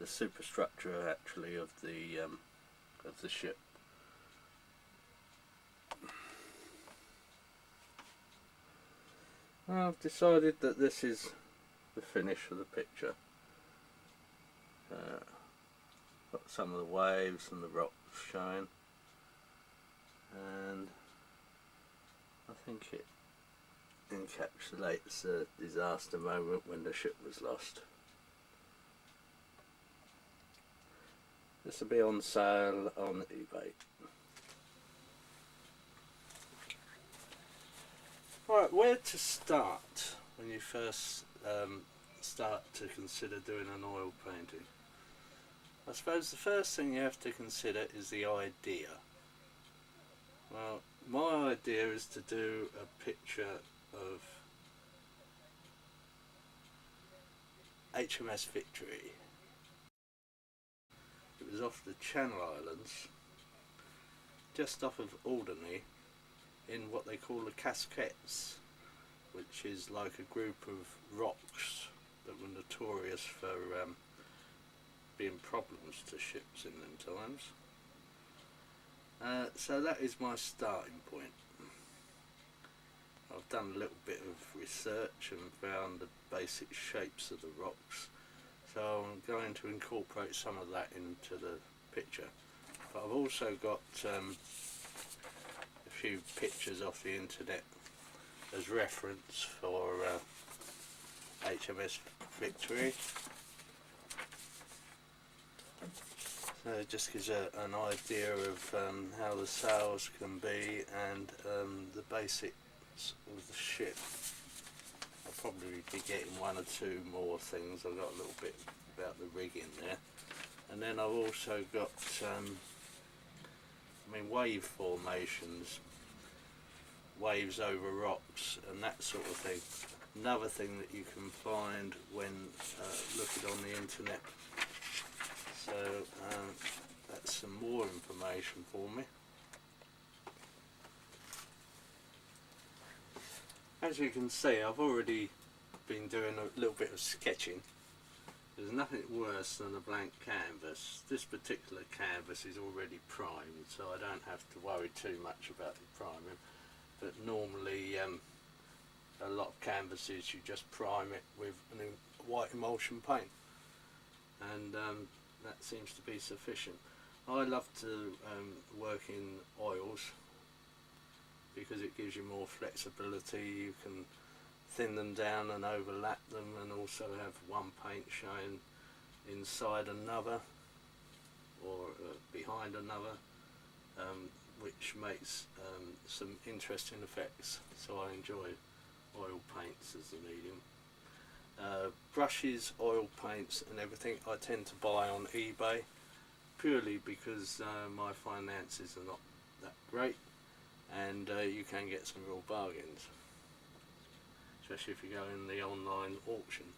the superstructure actually of the ship. I've decided that this is the finish of the picture. Got some of the waves and the rocks showing, and I think it encapsulates a disaster moment when the ship was lost. This will be on sale on eBay. Right, where to start when you first start to consider doing an oil painting? I suppose the first thing you have to consider is the idea. Well, my idea is to do a picture of HMS Victory. It was off the Channel Islands, just off of Alderney, in what they call the Casquettes, which is like a group of rocks that were notorious for being problems to ships in them times. So that is my starting point. I've done a little bit of research and found the basic shapes of the rocks, so I'm going to incorporate some of that into the picture. But I've also got a few pictures off the internet as reference for HMS Victory. So it just gives an idea of how the sails can be and the basics of the ship. I'll probably be getting one or two more things. I've got a little bit about the rig in there, and then I've also got wave formations, waves over rocks and that sort of thing. Another thing that you can find when looking on the internet. So that's some more information for me. As you can see, I've already been doing a little bit of sketching. There's nothing worse than a blank canvas. This particular canvas is already primed, so I don't have to worry too much about the priming. But normally a lot of canvases you just prime it with white emulsion paint, and that seems to be sufficient. I love to work in oils because it gives you more flexibility. You can thin them down and overlap them, and also have one paint showing inside another or behind another, which makes some interesting effects. So I enjoy oil paints as a medium. Brushes, oil paints and everything I tend to buy on eBay, purely because my finances are not that great, and you can get some real bargains, especially if you go in the online auction.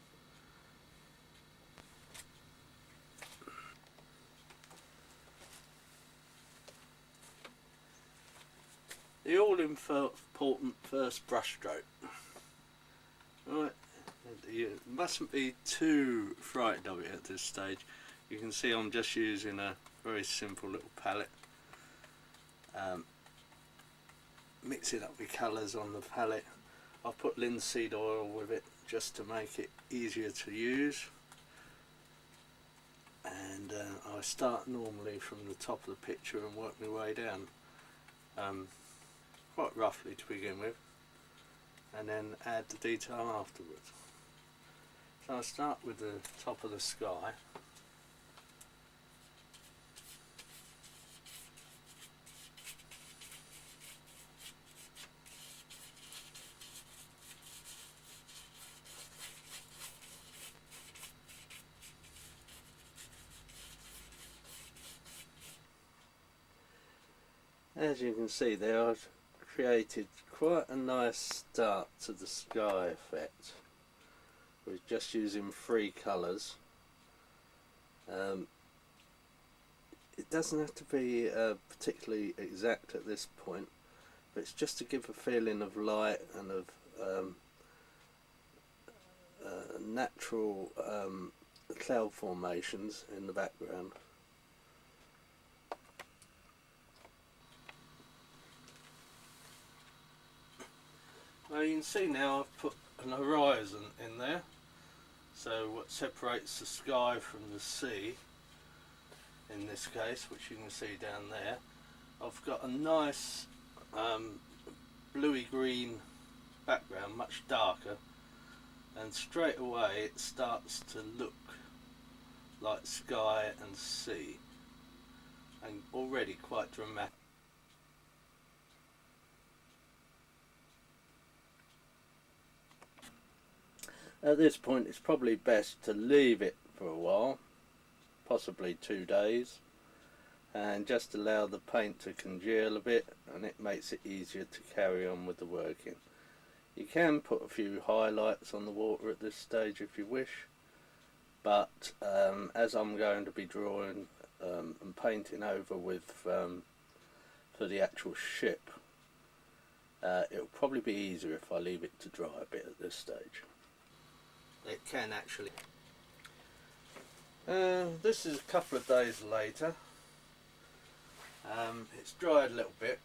The all-important first brush stroke. Right, you mustn't be too frightened of it at this stage. You can see I'm just using a very simple little palette, mixing up the colours on the palette. I've put linseed oil with it just to make it easier to use, and I start normally from the top of the picture and work my way down, quite roughly to begin with, and then add the detail afterwards. So I start with the top of the sky. As you can see there, I've created quite a nice start to the sky effect with just using 3 colours. It doesn't have to be particularly exact at this point, but it's just to give a feeling of light and of natural cloud formations in the background. Now you can see now I've put an horizon in there, so what separates the sky from the sea in this case, which you can see down there. I've got a nice bluey green background, much darker, and straight away it starts to look like sky and sea, and already quite dramatic. At this point it's probably best to leave it for a while, possibly 2 days, and just allow the paint to congeal a bit, and it makes it easier to carry on with the working. You can put a few highlights on the water at this stage if you wish, but as I'm going to be drawing and painting over with for the actual ship, it'll probably be easier if I leave it to dry a bit at this stage. It can actually. This is a couple of days later. It's dried a little bit.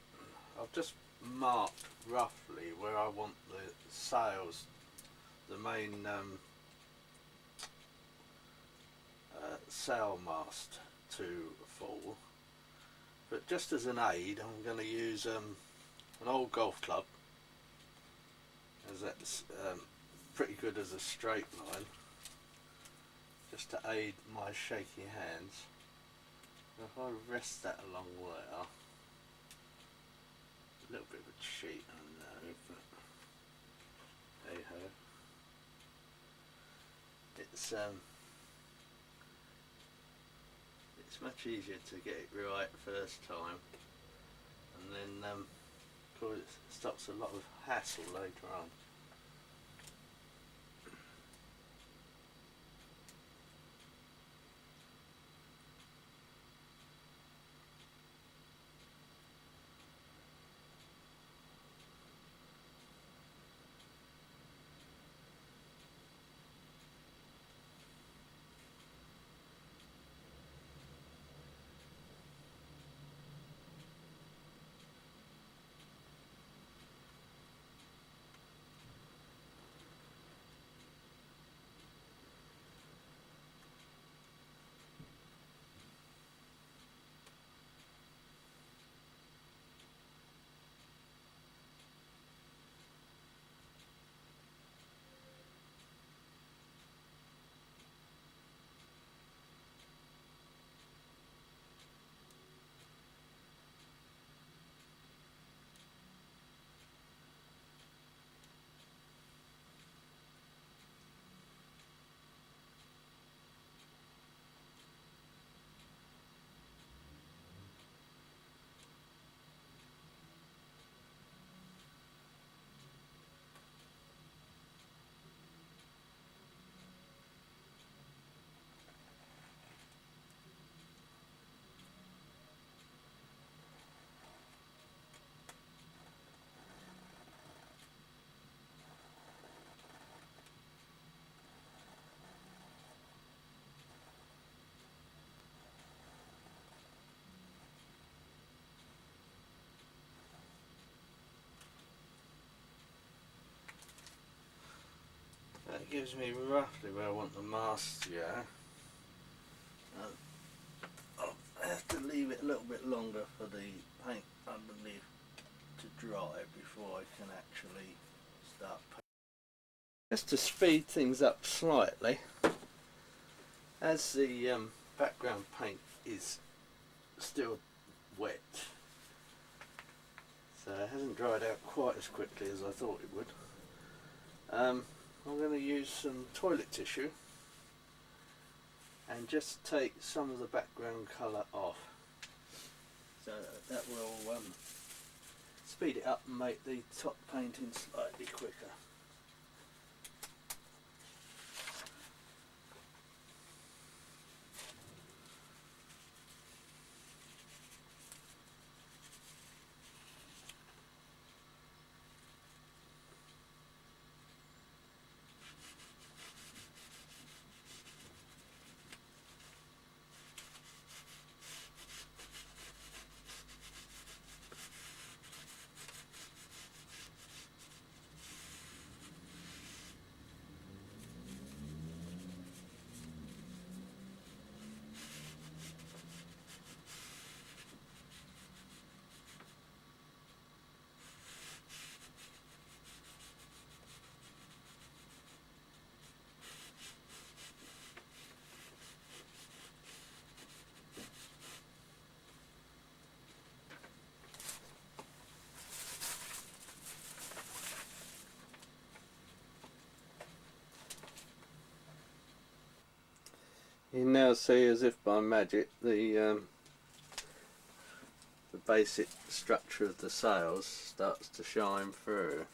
I've just marked roughly where I want the sails, the main sail mast to fall. But just as an aid, I'm going to use an old golf club, as that's pretty good as a straight line, just to aid my shaky hands. If I rest that along there, a little bit of a cheat, I know, but hey ho. It's much easier to get it right first time, and then of course it stops a lot of hassle later on. That gives me roughly where I want the mast to go. I'll have to leave it a little bit longer for the paint underneath to dry before I can actually start painting. Just to speed things up slightly, as the background paint is still wet, so it hasn't dried out quite as quickly as I thought it would. I'm going to use some toilet tissue and just take some of the background colour off, so that will speed it up and make the top painting slightly quicker. You now see, as if by magic, the basic structure of the sails starts to shine through.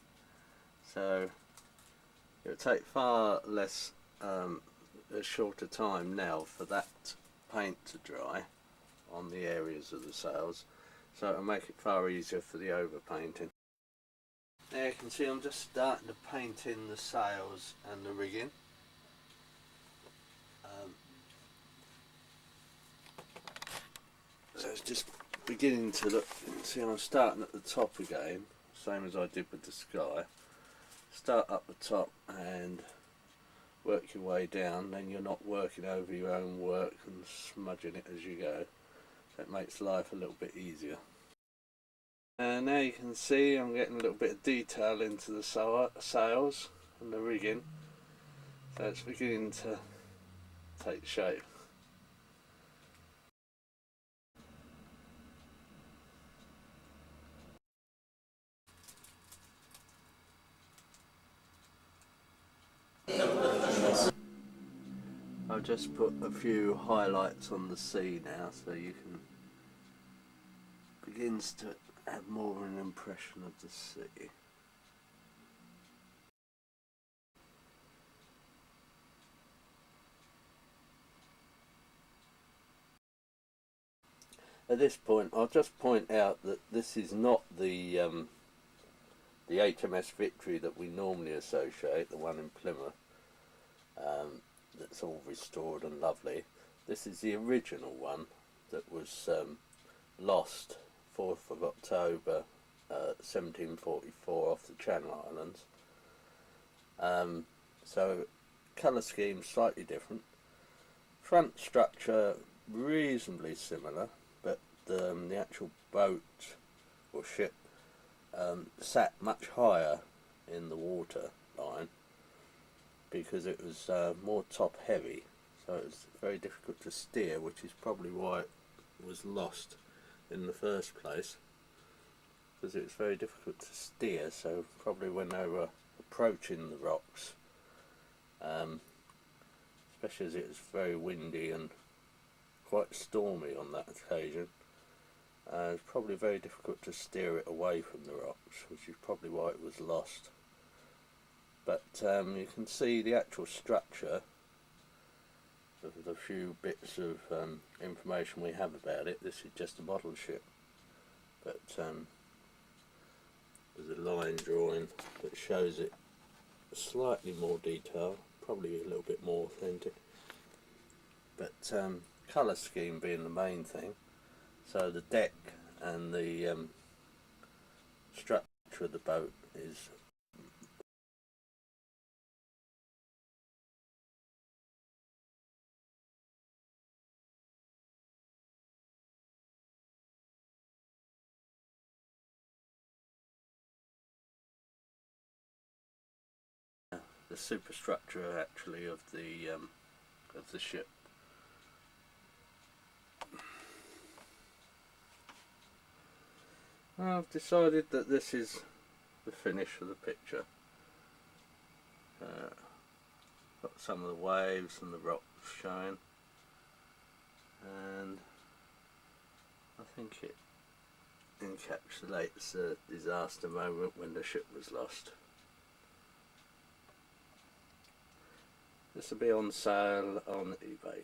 So it'll take far less, a shorter time now for that paint to dry on the areas of the sails, so it'll make it far easier for the overpainting. Now you can see I'm just starting to paint in the sails and the rigging. So it's just beginning to look, you can see I'm starting at the top again, same as I did with the sky. Start up the top and work your way down, then you're not working over your own work and smudging it as you go, so it makes life a little bit easier. And now you can see I'm getting a little bit of detail into the sails and the rigging, so it's beginning to take shape. I've just put a few highlights on the sea now, so you can begins to have more of an impression of the sea. At this point, I'll just point out that this is not the HMS Victory that we normally associate, the one in Plymouth. That's all restored and lovely. This is the original one that was lost 4th of October 1744 off the Channel Islands. So colour scheme slightly different. Front structure reasonably similar, but the actual boat or ship sat much higher in the water line, because it was more top heavy, so it was very difficult to steer, which is probably why it was lost in the first place, because it was very difficult to steer. So probably when they were approaching the rocks, especially as it was very windy and quite stormy on that occasion, it was probably very difficult to steer it away from the rocks, which is probably why it was lost. But you can see the actual structure of the few bits of information we have about it. This is just a model ship, but there's a line drawing that shows it slightly more detail, probably a little bit more authentic, but colour scheme being the main thing. So the deck and the structure of the boat is the superstructure actually of the ship. I've decided that this is the finish of the picture. Got some of the waves and the rocks showing, and I think it encapsulates the disaster moment when the ship was lost. This will be on sale on eBay.